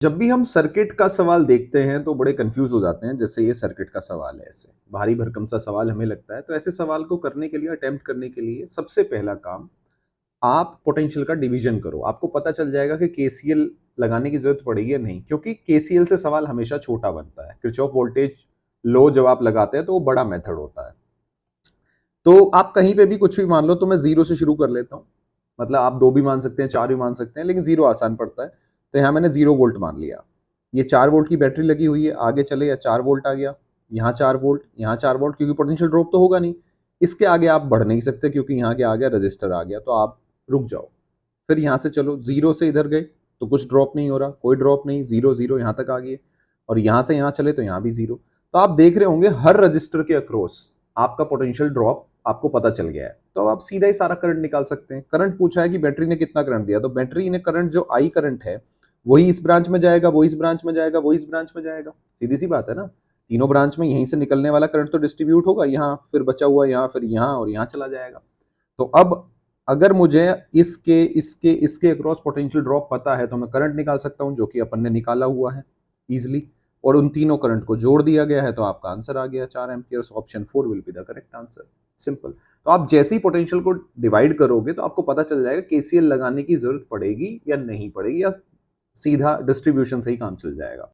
जब भी हम सर्किट का सवाल देखते हैं तो बड़े कंफ्यूज हो जाते हैं। जैसे ये सर्किट का सवाल है, ऐसे भारी भरकम सा सवाल हमें लगता है। तो ऐसे सवाल को करने के लिए, अटेम्प्ट करने के लिए सबसे पहला काम, आप पोटेंशियल का डिवीजन करो। आपको पता चल जाएगा कि केसीएल लगाने की जरूरत पड़ेगी या नहीं, क्योंकि केसीएल से सवाल हमेशा छोटा बनता है। किरचॉफ वोल्टेज लो जब आप लगाते हैं तो वो बड़ा मेथड होता है। तो आप कहीं पे भी कुछ भी मान लो। तो मैं जीरो से शुरू कर लेता हूँ। मतलब आप दो भी मान सकते हैं, चार भी मान सकते हैं, लेकिन जीरो आसान पड़ता है। तो यहाँ मैंने 0 वोल्ट मान लिया। ये 4 वोल्ट की बैटरी लगी हुई है, आगे चले या 4 वोल्ट आ गया, यहाँ 4 वोल्ट, यहाँ 4 वोल्ट, क्योंकि पोटेंशियल ड्रॉप तो होगा नहीं। इसके आगे आप बढ़ नहीं सकते क्योंकि यहाँ के आ गया, रजिस्टर आ गया, तो आप रुक जाओ। फिर यहाँ से चलो, जीरो से इधर गए तो कुछ ड्रॉप नहीं हो रहा, कोई ड्रॉप नहीं, जीरो जीरो यहाँ तक आ गए। और यहाँ से यहाँ चले तो यहाँ भी जीरो। तो आप देख रहे होंगे हर रजिस्टर के अक्रॉस आपका पोटेंशियल ड्रॉप आपको पता चल गया है। तो अब आप सीधा ही सारा करंट निकाल सकते हैं। करंट पूछा है कि बैटरी ने कितना करंट दिया, तो बैटरी ने करंट, जो आई करंट है, वही इस ब्रांच में जाएगा, वो इस ब्रांच में जाएगा, वो इस ब्रांच में जाएगा। सीधी सी बात है ना। तीनों ब्रांच में यहीं से निकलने वाला करंट तो डिस्ट्रीब्यूट होगा, यहाँ फिर बचा हुआ यहाँ, फिर यहाँ और यहाँ चला जाएगा। तो अब अगर मुझे इसके इसके इसके अक्रॉस पोटेंशियल ड्रॉप पता है तो मैं करंट निकाल सकता हूं, जो कि अपन ने निकाला हुआ है इजिली। और उन तीनों करंट को जोड़ दिया गया है तो आपका आंसर आ गया 4 ampere. Option 4 will be the correct answer. Simple. तो आप जैसे ही पोटेंशियल को डिवाइड करोगे तो आपको पता चल जाएगा केसीएल लगाने की जरूरत पड़ेगी या नहीं पड़ेगी, या सीधा डिस्ट्रीब्यूशन से ही काम चल जाएगा।